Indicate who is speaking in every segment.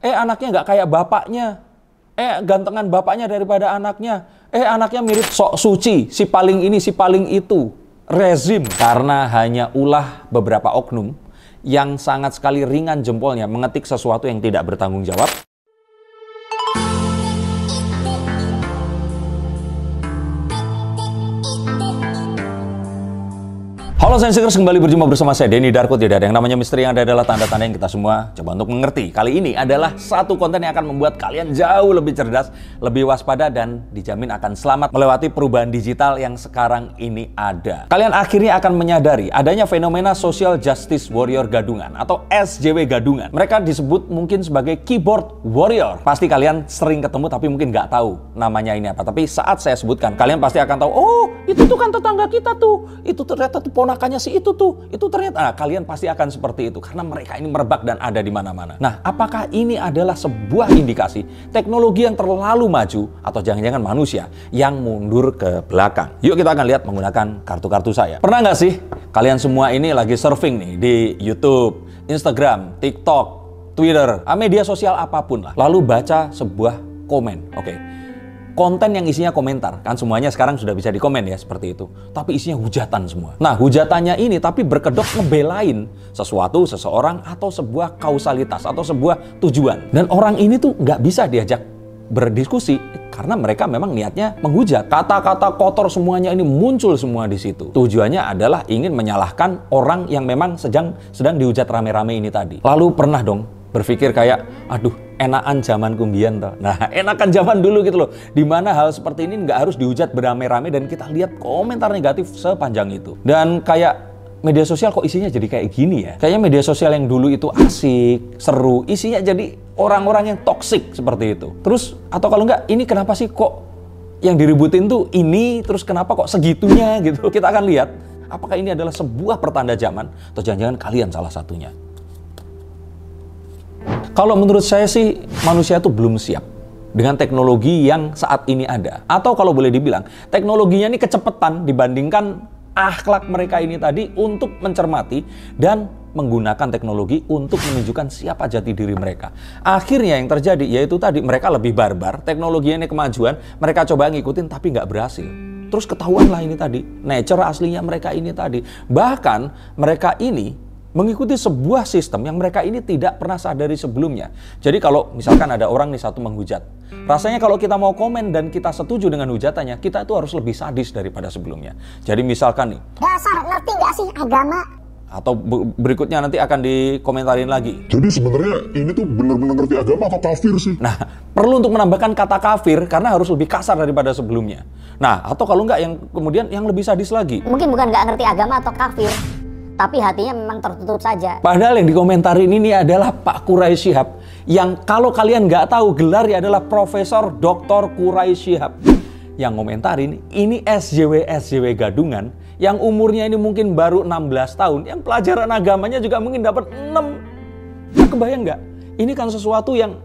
Speaker 1: Anaknya nggak kayak bapaknya. Gantengan bapaknya daripada anaknya. Anaknya mirip sok suci, si paling ini, si paling itu. Rezim. Karena hanya ulah beberapa oknum yang sangat sekali ringan jempolnya mengetik sesuatu yang tidak bertanggung jawab. Halo Sensingers, kembali berjumpa bersama saya Denny Darko. Tidak ada yang namanya misteri, yang ada adalah tanda-tanda yang kita semua coba untuk mengerti. Kali ini adalah satu konten yang akan membuat kalian jauh lebih cerdas, lebih waspada, dan dijamin akan selamat melewati perubahan digital yang sekarang ini ada. Kalian akhirnya akan menyadari adanya fenomena Social Justice Warrior Gadungan atau SJW Gadungan. Mereka disebut mungkin sebagai keyboard warrior. Pasti kalian sering ketemu tapi mungkin nggak tahu namanya ini apa. Tapi saat saya sebutkan, kalian pasti akan tahu, oh itu tuh kan tetangga kita tuh, itu ternyata tuh ponakannya si itu tuh, itu ternyata. Nah, kalian pasti akan seperti itu karena mereka ini merebak dan ada di mana-mana. Nah, apakah ini adalah sebuah indikasi teknologi yang terlalu maju atau jangan-jangan manusia yang mundur ke belakang? Yuk kita akan lihat menggunakan kartu-kartu saya. Pernah nggak sih kalian semua ini lagi surfing nih di YouTube, Instagram, TikTok, Twitter, media sosial apapun lah, lalu baca sebuah komen, konten yang isinya komentar, kan semuanya sekarang sudah bisa dikomen ya, seperti itu. Tapi isinya hujatan semua. Nah, hujatannya ini tapi berkedok ngebelain sesuatu, seseorang, atau sebuah kausalitas, atau sebuah tujuan. Dan orang ini tuh nggak bisa diajak berdiskusi, karena mereka memang niatnya menghujat. Kata-kata kotor semuanya ini muncul semua di situ. Tujuannya adalah ingin menyalahkan orang yang memang sedang dihujat rame-rame ini tadi. Lalu pernah dong berpikir kayak, aduh, enakan zaman kumbian toh. Nah, enakan zaman dulu gitu loh. Dimana hal seperti ini nggak harus dihujat beramai-ramai dan kita lihat komentar negatif sepanjang itu. Dan kayak media sosial kok isinya jadi kayak gini ya. Kayaknya media sosial yang dulu itu asik, seru, isinya jadi orang-orang yang toksik seperti itu. Terus, atau kalau nggak, ini kenapa sih kok yang diributin tuh ini, terus kenapa kok segitunya gitu. Kita akan lihat apakah ini adalah sebuah pertanda zaman atau jangan-jangan kalian salah satunya. Kalau menurut saya sih, manusia itu belum siap dengan teknologi yang saat ini ada. Atau kalau boleh dibilang, teknologinya ini kecepatan dibandingkan akhlak mereka ini tadi untuk mencermati dan menggunakan teknologi untuk menunjukkan siapa jati diri mereka. Akhirnya yang terjadi yaitu tadi, mereka lebih barbar, teknologinya ini kemajuan, mereka coba ngikutin tapi nggak berhasil. Terus ketahuan lah ini tadi, nature aslinya mereka ini tadi. Bahkan mereka ini mengikuti sebuah sistem yang mereka ini tidak pernah sadari sebelumnya. Jadi kalau misalkan ada orang nih satu menghujat, rasanya kalau kita mau komen dan kita setuju dengan hujatannya, kita itu harus lebih sadis daripada sebelumnya. Jadi misalkan nih,
Speaker 2: dasar ngerti nggak sih agama?
Speaker 1: Atau berikutnya nanti akan dikomentarin lagi,
Speaker 3: jadi sebenarnya ini tuh benar-benar ngerti agama atau kafir sih?
Speaker 1: Nah, perlu untuk menambahkan kata kafir karena harus lebih kasar daripada sebelumnya. Nah, atau kalau enggak yang kemudian yang lebih sadis lagi,
Speaker 2: Mungkin bukan nggak ngerti agama atau kafir, tapi hatinya memang tertutup saja.
Speaker 1: padahal yang dikomentarin ini adalah Pak Quraisy Shihab, yang kalau kalian nggak tahu gelarnya adalah Profesor Dr. Quraisy Shihab. Yang komentarin ini SJW Gadungan yang umurnya ini mungkin baru 16 tahun, yang pelajaran agamanya juga mungkin dapat 6. Nah, kebayang nggak? Ini kan sesuatu yang,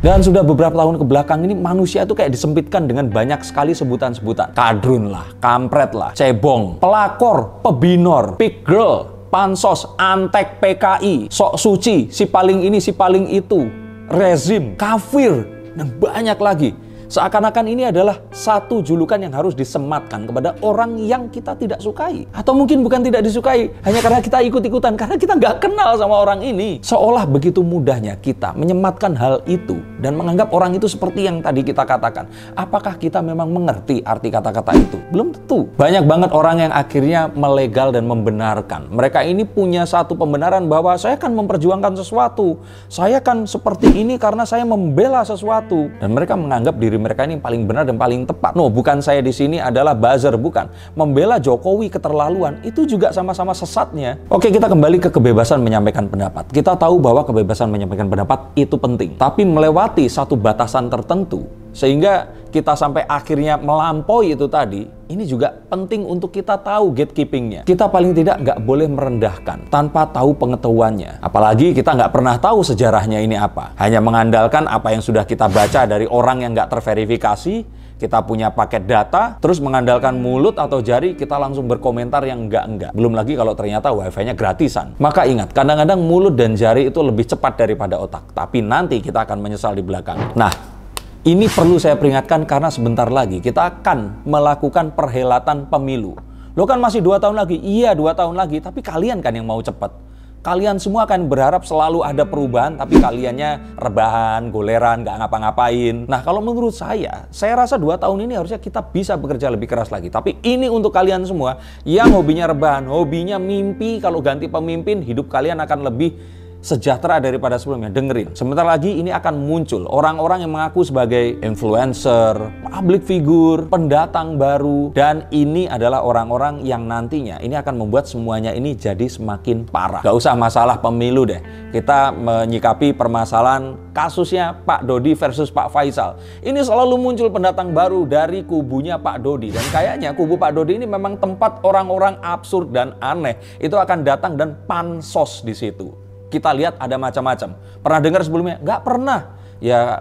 Speaker 1: dan sudah beberapa tahun ke belakang ini manusia itu kayak disempitkan dengan banyak sekali sebutan-sebutan. Kadrun lah, kampret lah, cebong, pelakor, pebinor, pig girl, pansos, antek, PKI, sok suci, si paling ini, si paling itu, rezim, kafir, dan banyak lagi. Seakan-akan ini adalah satu julukan yang harus disematkan kepada orang yang kita tidak sukai. Atau mungkin bukan tidak disukai, hanya karena kita ikut-ikutan, karena kita nggak kenal sama orang ini. Seolah begitu mudahnya kita menyematkan hal itu dan menganggap orang itu seperti yang tadi kita katakan. Apakah kita memang mengerti arti kata-kata itu? Belum tentu. Banyak banget orang yang akhirnya melegal dan membenarkan. Mereka ini punya satu pembenaran bahwa saya kan memperjuangkan sesuatu. Saya kan seperti ini karena saya membela sesuatu. Dan mereka menganggap diri mereka ini paling benar dan paling tepat. No, bukan saya di sini adalah buzzer, bukan. Membela Jokowi keterlaluan itu juga sama-sama sesatnya. Oke, kita kembali ke kebebasan menyampaikan pendapat. Kita tahu bahwa kebebasan menyampaikan pendapat itu penting, tapi melewati satu batasan tertentu sehingga kita sampai akhirnya melampaui itu tadi, ini juga penting untuk kita tahu gatekeepingnya. Kita paling tidak nggak boleh merendahkan tanpa tahu pengetahuannya. Apalagi kita nggak pernah tahu sejarahnya ini apa. Hanya mengandalkan apa yang sudah kita baca dari orang yang nggak terverifikasi, Kita punya paket data, terus mengandalkan mulut atau jari, kita langsung berkomentar yang enggak-enggak. Belum lagi kalau ternyata wifi-nya gratisan. Maka ingat, kadang-kadang mulut dan jari itu lebih cepat daripada otak. Tapi nanti kita akan menyesal di belakang. Nah, ini perlu saya peringatkan karena sebentar lagi kita akan melakukan perhelatan pemilu. Lo kan masih 2 tahun lagi? Iya, 2 tahun lagi. Tapi kalian kan yang mau cepat. Kalian semua akan berharap selalu ada perubahan, tapi kaliannya rebahan, goleran, nggak ngapa-ngapain. Nah, kalau menurut saya rasa 2 tahun ini harusnya kita bisa bekerja lebih keras lagi. Tapi ini untuk kalian semua yang hobinya rebahan, hobinya mimpi, kalau ganti pemimpin, hidup kalian akan lebih sejahtera daripada sebelumnya. Dengerin, sebentar lagi ini akan muncul orang-orang yang mengaku sebagai influencer, public figure, pendatang baru, dan ini adalah orang-orang yang nantinya ini akan membuat semuanya ini jadi semakin parah. Gak usah masalah pemilu deh, kita menyikapi permasalahan kasusnya Pak Dodi versus Pak Faisal. Ini selalu muncul pendatang baru dari kubunya Pak Dodi, dan kayaknya kubu Pak Dodi ini memang tempat orang-orang absurd dan aneh itu akan datang dan pansos di situ. Kita lihat ada macam-macam. Pernah dengar sebelumnya? Nggak pernah. Ya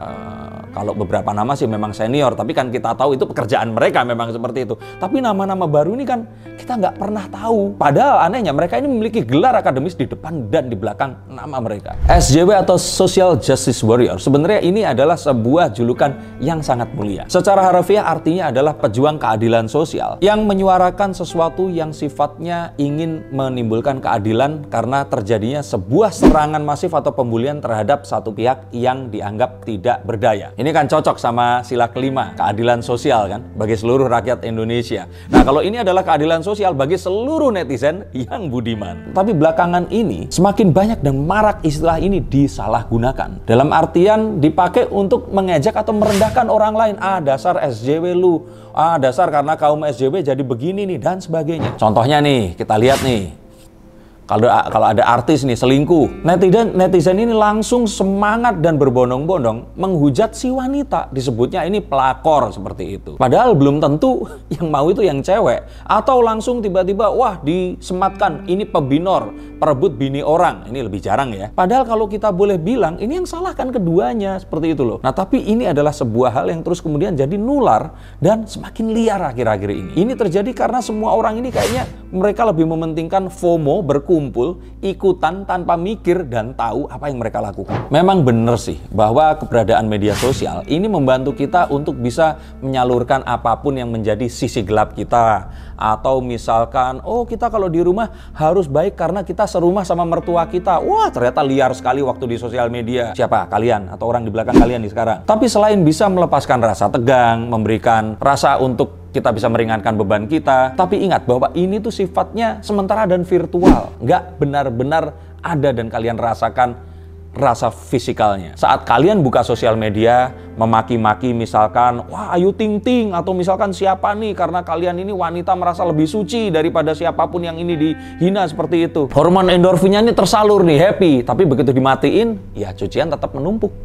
Speaker 1: kalau beberapa nama sih memang senior, tapi kan kita tahu itu pekerjaan mereka memang seperti itu. Tapi nama-nama baru ini kan kita nggak pernah tahu. Padahal anehnya mereka ini memiliki gelar akademis di depan dan di belakang nama mereka. SJW atau Social Justice Warrior, sebenarnya ini adalah sebuah julukan yang sangat mulia. Secara harfiah artinya adalah pejuang keadilan sosial yang menyuarakan sesuatu yang sifatnya ingin menimbulkan keadilan karena terjadinya sebuah serangan masif atau pembulian terhadap satu pihak yang dianggap tidak berdaya. Ini kan cocok sama sila kelima, keadilan sosial kan, bagi seluruh rakyat Indonesia. Nah, kalau ini adalah keadilan sosial bagi seluruh netizen yang budiman. Tapi belakangan ini semakin banyak dan marak istilah ini disalahgunakan. Dalam artian dipakai untuk mengejek atau merendahkan orang lain. Ah, dasar SJW lu. Ah, dasar karena kaum SJW jadi begini nih, dan sebagainya. Contohnya nih, kita lihat nih. Kalau ada artis nih selingkuh, netizen ini langsung semangat dan berbondong-bondong menghujat si wanita, disebutnya ini pelakor seperti itu. Padahal belum tentu yang mau itu yang cewek, atau langsung tiba-tiba wah disematkan ini pebinor, perebut bini orang. Ini lebih jarang ya. Padahal kalau kita boleh bilang ini yang salah kan keduanya, seperti itu loh. Nah, tapi ini adalah sebuah hal yang terus kemudian jadi nular dan semakin liar akhir-akhir ini. Ini terjadi karena semua orang ini kayaknya mereka lebih mementingkan FOMO, berkumpul, ikutan tanpa mikir dan tahu apa yang mereka lakukan. Memang benar sih bahwa keberadaan media sosial ini membantu kita untuk bisa menyalurkan apapun yang menjadi sisi gelap kita. Atau misalkan, oh kita kalau di rumah harus baik karena kita serumah sama mertua kita. Wah, ternyata liar sekali waktu di sosial media. Siapa? Kalian atau orang di belakang kalian nih sekarang. Tapi selain bisa melepaskan rasa tegang, memberikan rasa untuk kita bisa meringankan beban kita, tapi ingat bahwa ini tuh sifatnya sementara dan virtual, nggak benar-benar ada dan kalian rasakan rasa fisikalnya. Saat kalian buka sosial media, memaki-maki misalkan, wah Ayu Ting Ting, atau misalkan siapa nih, karena kalian ini wanita merasa lebih suci daripada siapapun yang ini dihina seperti itu. Hormon endorfinnya ini tersalur nih, happy, tapi begitu dimatiin, ya cucian tetap menumpuk,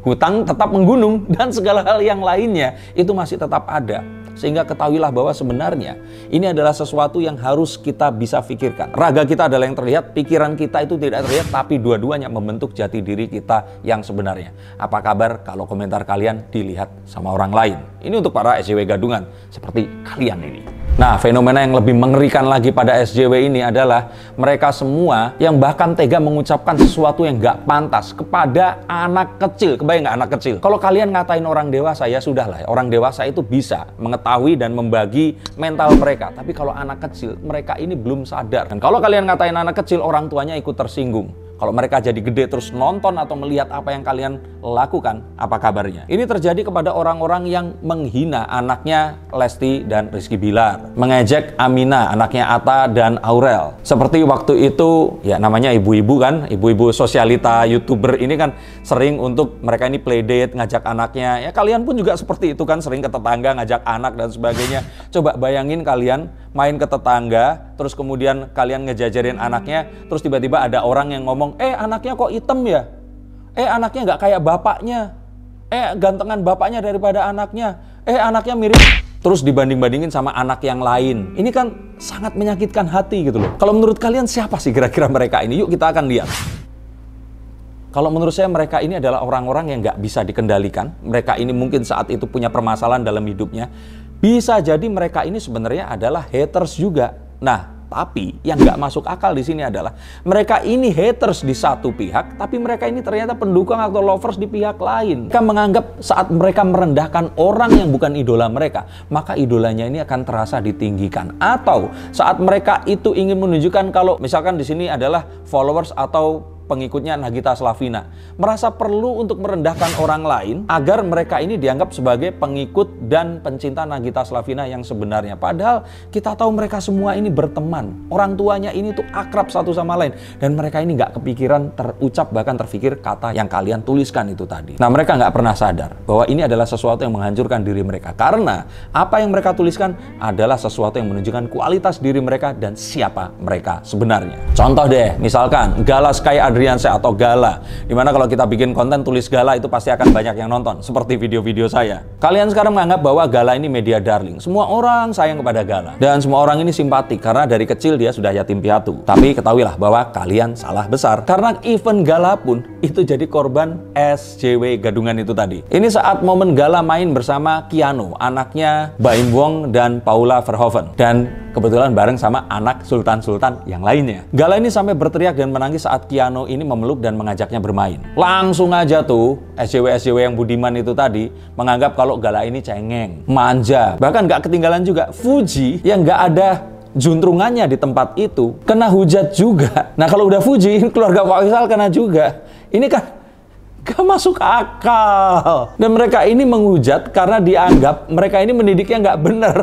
Speaker 1: hutang tetap menggunung, dan segala hal yang lainnya itu masih tetap ada. Sehingga ketahuilah bahwa sebenarnya ini adalah sesuatu yang harus kita bisa pikirkan. Raga kita adalah yang terlihat, pikiran kita itu tidak terlihat, tapi dua-duanya membentuk jati diri kita yang sebenarnya. Apa kabar kalau komentar kalian dilihat sama orang lain? Ini untuk para SJW gadungan seperti kalian ini. Nah, fenomena yang lebih mengerikan lagi pada SJW ini adalah mereka semua yang bahkan tega mengucapkan sesuatu yang nggak pantas kepada anak kecil. Kebayang nggak anak kecil? Kalau kalian ngatain orang dewasa, ya sudahlah. Orang dewasa itu bisa mengetahui dan membagi mental mereka. Tapi kalau anak kecil, mereka ini belum sadar. Dan kalau kalian ngatain anak kecil, orang tuanya ikut tersinggung. Kalau mereka jadi gede terus nonton atau melihat apa yang kalian lakukan, apa kabarnya? Ini terjadi kepada orang-orang yang menghina anaknya Lesti dan Rizky Bilar, mengejek Amina, anaknya Atta dan Aurel. Seperti waktu itu, ya namanya ibu-ibu kan, ibu-ibu sosialita, YouTuber ini kan sering untuk mereka ini playdate, ngajak anaknya. Ya kalian pun juga seperti itu kan, sering ke tetangga, ngajak anak dan sebagainya. Coba bayangin kalian main ke tetangga, terus kemudian kalian ngejajarin anaknya, terus tiba-tiba ada orang yang ngomong, anaknya kok hitam ya? Anaknya nggak kayak bapaknya. Gantengan bapaknya daripada anaknya. Anaknya mirip. Terus dibanding-bandingin sama anak yang lain. Ini kan sangat menyakitkan hati gitu loh. Kalau menurut kalian siapa sih kira-kira mereka ini? Yuk kita akan lihat. Kalau menurut saya mereka ini adalah orang-orang yang nggak bisa dikendalikan. Mereka ini mungkin saat itu punya permasalahan dalam hidupnya. Bisa jadi mereka ini sebenarnya adalah haters juga. Nah, tapi yang nggak masuk akal di sini adalah mereka ini haters di satu pihak, tapi mereka ini ternyata pendukung atau lovers di pihak lain. Mereka menganggap saat mereka merendahkan orang yang bukan idola mereka, maka idolanya ini akan terasa ditinggikan. Atau saat mereka itu ingin menunjukkan kalau misalkan di sini adalah followers atau pengikutnya Nagita Slavina, merasa perlu untuk merendahkan orang lain agar mereka ini dianggap sebagai pengikut dan pencinta Nagita Slavina yang sebenarnya. Padahal kita tahu mereka semua ini berteman, orang tuanya ini tuh akrab satu sama lain, dan mereka ini nggak kepikiran terucap bahkan terfikir kata yang kalian tuliskan itu tadi. Nah, mereka nggak pernah sadar bahwa ini adalah sesuatu yang menghancurkan diri mereka, karena apa yang mereka tuliskan adalah sesuatu yang menunjukkan kualitas diri mereka dan siapa mereka sebenarnya. Contoh deh, misalkan Gala Sky Adriansyah atau Gala, dimana kalau kita bikin konten tulis Gala itu pasti akan banyak yang nonton, seperti video-video saya. Kalian sekarang menganggap bahwa Gala ini media darling, semua orang sayang kepada Gala, dan semua orang ini simpatik karena dari kecil dia sudah yatim piatu. Tapi ketahuilah bahwa kalian salah besar, karena even Gala pun itu jadi korban SJW gadungan itu tadi. Ini saat momen Gala main bersama Keanu, anaknya Baim Wong dan Paula Verhoeven, dan kebetulan bareng sama anak sultan-sultan yang lainnya. Gala ini sampai berteriak dan menangis saat Keanu ini memeluk dan mengajaknya bermain. Langsung aja tuh SJW-SJW yang budiman itu tadi menganggap kalau Gala ini cengeng, manja. Bahkan gak ketinggalan juga Fuji yang gak ada juntrungannya di tempat itu kena hujat juga. Nah, kalau udah Fuji, keluarga Faisal kena juga. Ini kan gak masuk akal. Dan mereka ini menghujat karena dianggap mereka ini mendidiknya gak bener.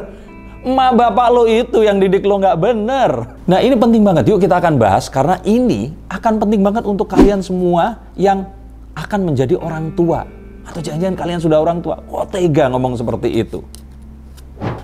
Speaker 1: Emak bapak lo itu yang didik lo nggak bener. Nah, ini penting banget. Yuk kita akan bahas karena ini akan penting banget untuk kalian semua yang akan menjadi orang tua. Atau jangan-jangan kalian sudah orang tua. Kok tega ngomong seperti itu?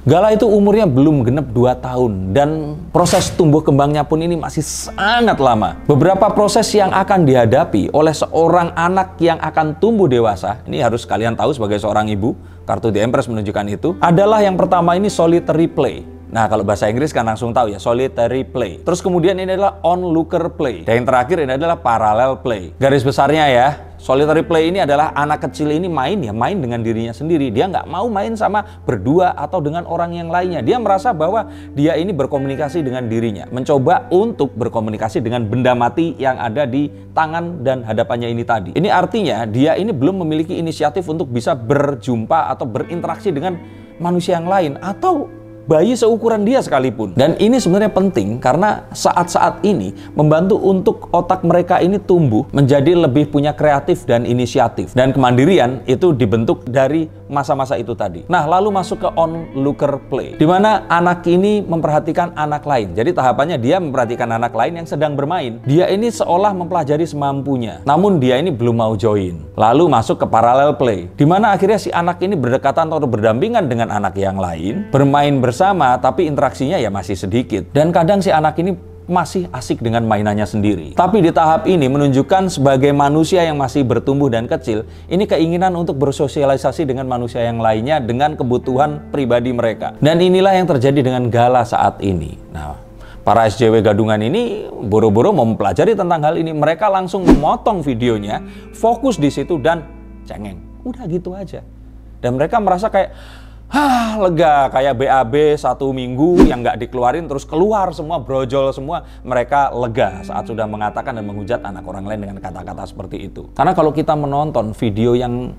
Speaker 1: Gala itu umurnya belum genep 2 tahun dan proses tumbuh kembangnya pun ini masih sangat lama. Beberapa proses yang akan dihadapi oleh seorang anak yang akan tumbuh dewasa, ini harus kalian tahu sebagai seorang ibu, kartu The Empress menunjukkan itu, adalah yang pertama ini solitary play. Nah, kalau bahasa Inggris kan langsung tahu ya, solitary play. Terus kemudian ini adalah onlooker play. Dan yang terakhir ini adalah parallel play. Garis besarnya ya, solitary play ini adalah anak kecil ini main dengan dirinya sendiri. Dia nggak mau main sama berdua atau dengan orang yang lainnya. Dia merasa bahwa dia ini berkomunikasi dengan dirinya. Mencoba untuk berkomunikasi dengan benda mati yang ada di tangan dan hadapannya ini tadi. Ini artinya dia ini belum memiliki inisiatif untuk bisa berjumpa atau berinteraksi dengan manusia yang lain atau bayi seukuran dia sekalipun. Dan ini sebenarnya penting karena saat-saat ini membantu untuk otak mereka ini tumbuh menjadi lebih punya kreatif dan inisiatif. Dan kemandirian itu dibentuk dari masa-masa itu tadi. Nah, lalu masuk ke onlooker play, di mana anak ini memperhatikan anak lain. Jadi tahapannya dia memperhatikan anak lain yang sedang bermain. Dia ini seolah mempelajari semampunya, namun dia ini belum mau join. Lalu masuk ke parallel play, di mana akhirnya si anak ini berdekatan atau berdampingan dengan anak yang lain, bermain bersama, tapi interaksinya ya masih sedikit. Dan kadang si anak ini masih asik dengan mainannya sendiri. Tapi di tahap ini menunjukkan sebagai manusia yang masih bertumbuh dan kecil, ini keinginan untuk bersosialisasi dengan manusia yang lainnya dengan kebutuhan pribadi mereka. Dan inilah yang terjadi dengan Gala saat ini. Nah, para SJW gadungan ini buru-buru mau mempelajari tentang hal ini. Mereka langsung memotong videonya, fokus di situ dan cengeng. Udah gitu aja. Dan mereka merasa kayak lega, kayak BAB 1 minggu yang nggak dikeluarin terus keluar semua, brojol semua. Mereka lega saat sudah mengatakan dan menghujat anak orang lain dengan kata-kata seperti itu. Karena kalau kita menonton video yang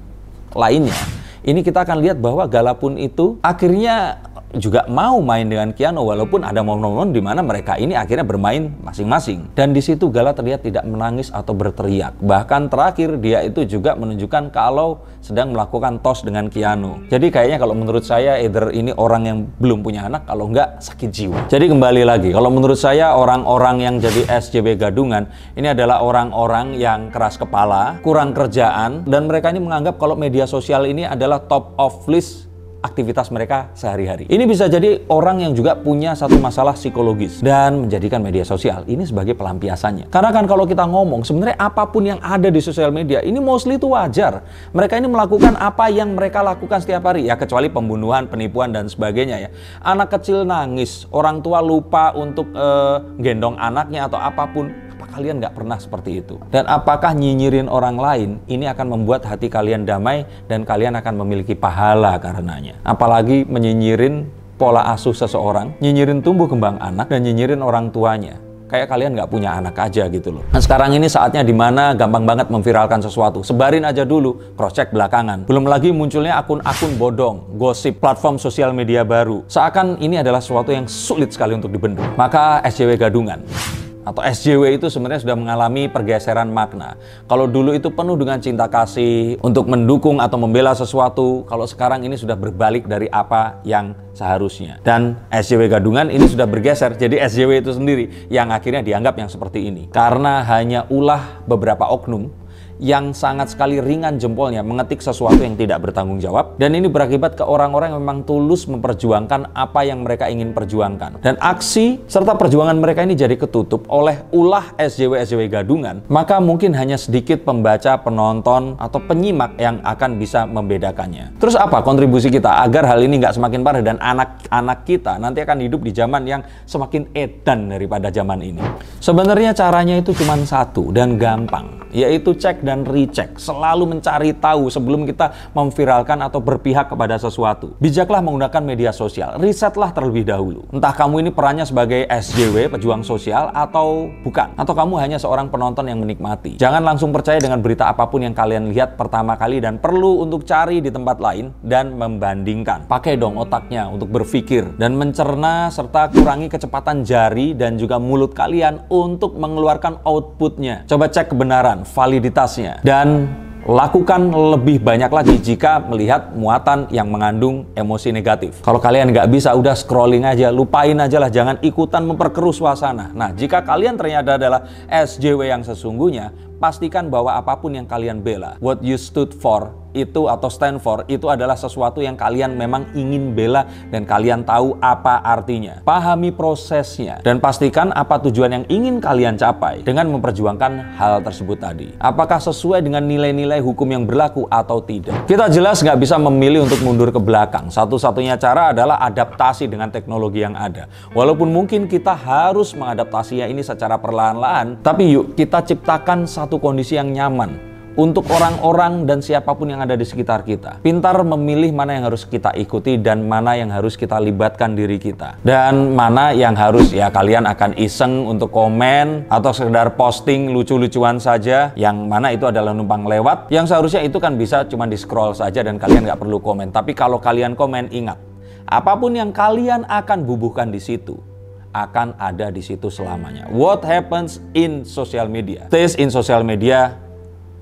Speaker 1: lainnya, ini kita akan lihat bahwa Gala pun itu akhirnya juga mau main dengan Keanu, walaupun ada momen-momen di mana mereka ini akhirnya bermain masing-masing. Dan di situ Gala terlihat tidak menangis atau berteriak. Bahkan terakhir dia itu juga menunjukkan kalau sedang melakukan tos dengan Keanu. Jadi kayaknya kalau menurut saya either ini orang yang belum punya anak, kalau enggak sakit jiwa. Jadi kembali lagi, kalau menurut saya orang-orang yang jadi SJW gadungan ini adalah orang-orang yang keras kepala, kurang kerjaan, dan mereka ini menganggap kalau media sosial ini adalah top of list aktivitas mereka sehari-hari. Ini bisa jadi orang yang juga punya satu masalah psikologis dan menjadikan media sosial ini sebagai pelampiasannya. Karena kan kalau kita ngomong, sebenarnya apapun yang ada di sosial media ini mostly itu wajar. Mereka ini melakukan apa yang mereka lakukan setiap hari, ya kecuali pembunuhan, penipuan dan sebagainya ya. Anak kecil nangis, orang tua lupa untuk gendong anaknya atau apapun. Apa kalian nggak pernah seperti itu? Dan apakah nyinyirin orang lain ini akan membuat hati kalian damai dan kalian akan memiliki pahala karenanya? Apalagi menyinyirin pola asuh seseorang, nyinyirin tumbuh kembang anak, dan nyinyirin orang tuanya. Kayak kalian nggak punya anak aja gitu loh. Nah, sekarang ini saatnya dimana gampang banget memviralkan sesuatu. Sebarin aja dulu, cross check belakangan. Belum lagi munculnya akun-akun bodong, gosip, platform sosial media baru. Seakan ini adalah sesuatu yang sulit sekali untuk dibendung. Maka SJW gadungan atau SJW itu sebenarnya sudah mengalami pergeseran makna. Kalau dulu itu penuh dengan cinta kasih untuk mendukung atau membela sesuatu, kalau sekarang ini sudah berbalik dari apa yang seharusnya. Dan SJW gadungan ini sudah bergeser jadi SJW itu sendiri yang akhirnya dianggap yang seperti ini. Karena hanya ulah beberapa oknum yang sangat sekali ringan jempolnya mengetik sesuatu yang tidak bertanggung jawab, dan ini berakibat ke orang-orang yang memang tulus memperjuangkan apa yang mereka ingin perjuangkan. Dan aksi serta perjuangan mereka ini jadi ketutup oleh ulah SJW gadungan, maka mungkin hanya sedikit pembaca, penonton, atau penyimak yang akan bisa membedakannya. Terus apa kontribusi kita agar hal ini nggak semakin parah dan anak-anak kita nanti akan hidup di zaman yang semakin edan daripada zaman ini? Sebenarnya caranya itu cuma satu dan gampang, yaitu cek dan recheck. Selalu mencari tahu sebelum kita memviralkan atau berpihak kepada sesuatu. Bijaklah menggunakan media sosial. Risetlah terlebih dahulu. Entah kamu ini perannya sebagai SJW, pejuang sosial, atau bukan. Atau kamu hanya seorang penonton yang menikmati. Jangan langsung percaya dengan berita apapun yang kalian lihat pertama kali dan perlu untuk cari di tempat lain dan membandingkan. Pakai dong otaknya untuk berpikir dan mencerna serta kurangi kecepatan jari dan juga mulut kalian untuk mengeluarkan outputnya. Coba cek kebenaran, validitasnya, dan lakukan lebih banyak lagi jika melihat muatan yang mengandung emosi negatif. Kalau kalian nggak bisa, udah scrolling aja, lupain aja lah, jangan ikutan memperkeruh suasana. Nah, jika kalian ternyata adalah SJW yang sesungguhnya, pastikan bahwa apapun yang kalian bela, what you stood for, itu atau stand for, itu adalah sesuatu yang kalian memang ingin bela dan kalian tahu apa artinya. Pahami prosesnya dan pastikan apa tujuan yang ingin kalian capai dengan memperjuangkan hal tersebut tadi. Apakah sesuai dengan nilai-nilai hukum yang berlaku atau tidak? Kita jelas nggak bisa memilih untuk mundur ke belakang. Satu-satunya cara adalah adaptasi dengan teknologi yang ada. Walaupun mungkin kita harus mengadaptasinya ini secara perlahan-lahan, tapi yuk kita ciptakan satu kondisi yang nyaman untuk orang-orang dan siapapun yang ada di sekitar kita. Pintar memilih mana yang harus kita ikuti dan mana yang harus kita libatkan diri kita. Dan mana yang harus ya kalian akan iseng untuk komen atau sekedar posting lucu-lucuan saja, yang mana itu adalah numpang lewat, yang seharusnya itu kan bisa cuma di scroll saja dan kalian nggak perlu komen. Tapi kalau kalian komen, ingat, apapun yang kalian akan bubuhkan di situ akan ada di situ selamanya. What happens in social media stays in social media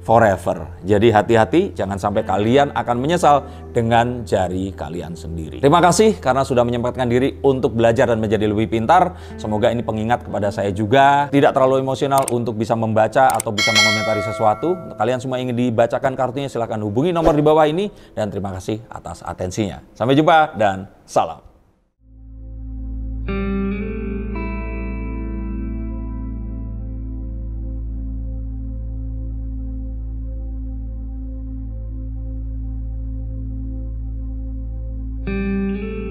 Speaker 1: forever. Jadi hati-hati, jangan sampai kalian akan menyesal dengan jari kalian sendiri. Terima kasih karena sudah menyempatkan diri untuk belajar dan menjadi lebih pintar. Semoga ini pengingat kepada saya juga, tidak terlalu emosional untuk bisa membaca atau bisa mengomentari sesuatu. Untuk kalian semua ingin dibacakan kartunya, silahkan hubungi nomor di bawah ini. Dan terima kasih atas atensinya. Sampai jumpa dan salam.
Speaker 4: Thank you.